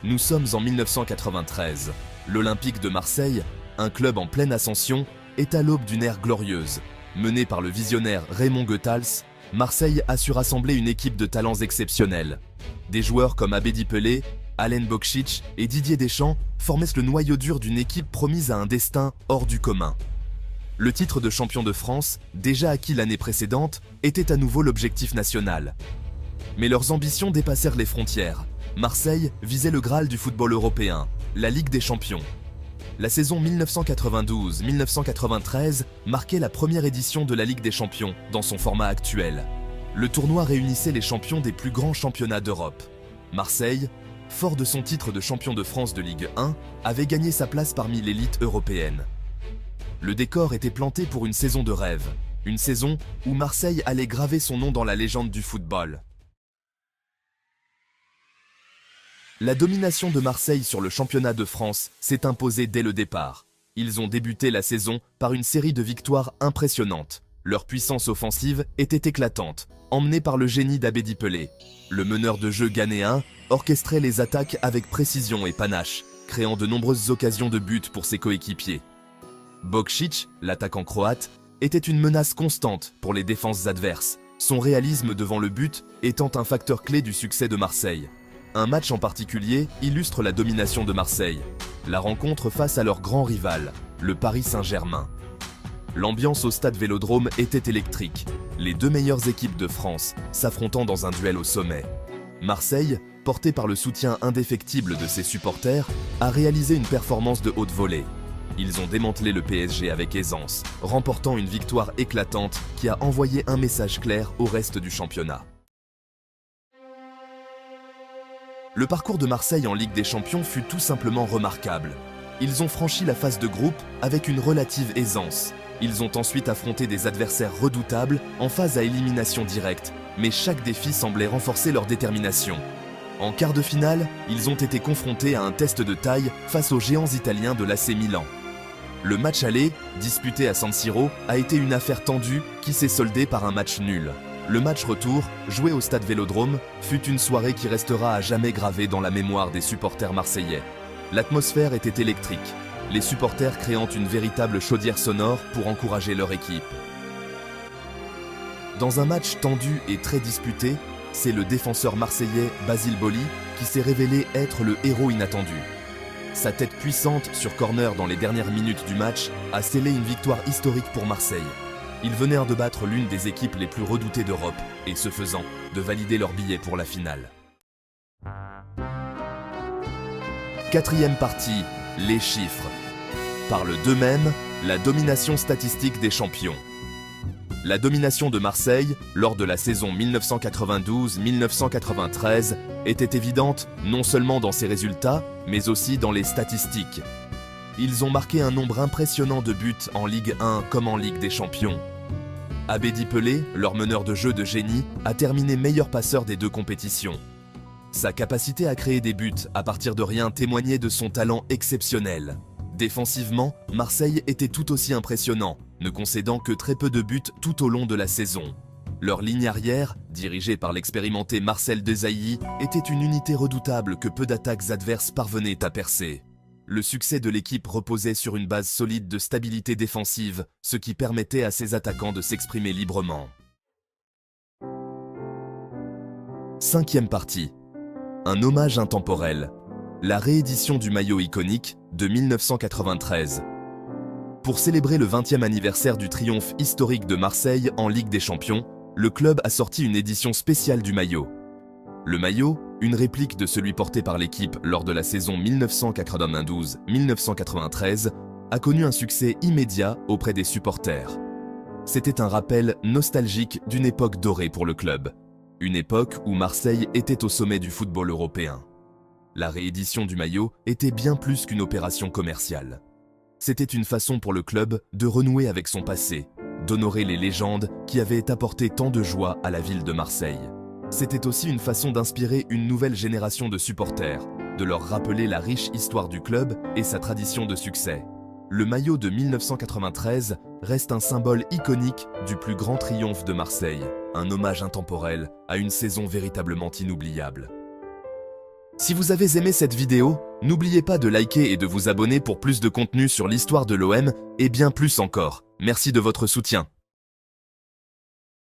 Nous sommes en 1993. L'Olympique de Marseille, un club en pleine ascension, est à l'aube d'une ère glorieuse. Mené par le visionnaire Raymond Goethals, Marseille a su rassembler une équipe de talents exceptionnels. Des joueurs comme Abedi Pelé, Alen Bokšić et Didier Deschamps formaient le noyau dur d'une équipe promise à un destin hors du commun. Le titre de champion de France, déjà acquis l'année précédente, était à nouveau l'objectif national. Mais leurs ambitions dépassèrent les frontières. Marseille visait le Graal du football européen, la Ligue des Champions. La saison 1992-1993 marquait la première édition de la Ligue des Champions dans son format actuel. Le tournoi réunissait les champions des plus grands championnats d'Europe. Marseille, fort de son titre de champion de France de Ligue 1, avait gagné sa place parmi l'élite européenne. Le décor était planté pour une saison de rêve, une saison où Marseille allait graver son nom dans la légende du football. La domination de Marseille sur le championnat de France s'est imposée dès le départ. Ils ont débuté la saison par une série de victoires impressionnantes. Leur puissance offensive était éclatante, emmenée par le génie d'Abedi Pelé. Le meneur de jeu ghanéen orchestrait les attaques avec précision et panache, créant de nombreuses occasions de but pour ses coéquipiers. Bokšić, l'attaquant croate, était une menace constante pour les défenses adverses, son réalisme devant le but étant un facteur clé du succès de Marseille. Un match en particulier illustre la domination de Marseille, la rencontre face à leur grand rival, le Paris Saint-Germain. L'ambiance au stade Vélodrome était électrique, les deux meilleures équipes de France s'affrontant dans un duel au sommet. Marseille, porté par le soutien indéfectible de ses supporters, a réalisé une performance de haute volée. Ils ont démantelé le PSG avec aisance, remportant une victoire éclatante qui a envoyé un message clair au reste du championnat. Le parcours de Marseille en Ligue des Champions fut tout simplement remarquable. Ils ont franchi la phase de groupe avec une relative aisance. Ils ont ensuite affronté des adversaires redoutables en phase à élimination directe, mais chaque défi semblait renforcer leur détermination. En quart de finale, ils ont été confrontés à un test de taille face aux géants italiens de l'AC Milan. Le match aller, disputé à San Siro, a été une affaire tendue qui s'est soldée par un match nul. Le match retour, joué au stade Vélodrome, fut une soirée qui restera à jamais gravée dans la mémoire des supporters marseillais. L'atmosphère était électrique, les supporters créant une véritable chaudière sonore pour encourager leur équipe. Dans un match tendu et très disputé, c'est le défenseur marseillais Basile Boli qui s'est révélé être le héros inattendu. Sa tête puissante sur corner dans les dernières minutes du match a scellé une victoire historique pour Marseille. Ils venèrent de battre l'une des équipes les plus redoutées d'Europe et, ce faisant, de valider leur billet pour la finale. Quatrième partie, les chiffres. Parlent d'eux-mêmes, la domination statistique des champions. La domination de Marseille, lors de la saison 1992-1993, était évidente non seulement dans ses résultats, mais aussi dans les statistiques. Ils ont marqué un nombre impressionnant de buts en Ligue 1 comme en Ligue des Champions. Abedi Pelé, leur meneur de jeu de génie, a terminé meilleur passeur des deux compétitions. Sa capacité à créer des buts à partir de rien témoignait de son talent exceptionnel. Défensivement, Marseille était tout aussi impressionnant, ne concédant que très peu de buts tout au long de la saison. Leur ligne arrière, dirigée par l'expérimenté Marcel Desailly, était une unité redoutable que peu d'attaques adverses parvenaient à percer. Le succès de l'équipe reposait sur une base solide de stabilité défensive, ce qui permettait à ses attaquants de s'exprimer librement. Cinquième partie. Un hommage intemporel. La réédition du maillot iconique de 1993. Pour célébrer le 20e anniversaire du triomphe historique de Marseille en Ligue des Champions, le club a sorti une édition spéciale du maillot. Le maillot, une réplique de celui porté par l'équipe lors de la saison 1992-1993, a connu un succès immédiat auprès des supporters. C'était un rappel nostalgique d'une époque dorée pour le club. Une époque où Marseille était au sommet du football européen. La réédition du maillot était bien plus qu'une opération commerciale. C'était une façon pour le club de renouer avec son passé, d'honorer les légendes qui avaient apporté tant de joie à la ville de Marseille. C'était aussi une façon d'inspirer une nouvelle génération de supporters, de leur rappeler la riche histoire du club et sa tradition de succès. Le maillot de 1993 reste un symbole iconique du plus grand triomphe de Marseille, un hommage intemporel à une saison véritablement inoubliable. Si vous avez aimé cette vidéo, n'oubliez pas de liker et de vous abonner pour plus de contenu sur l'histoire de l'OM et bien plus encore. Merci de votre soutien.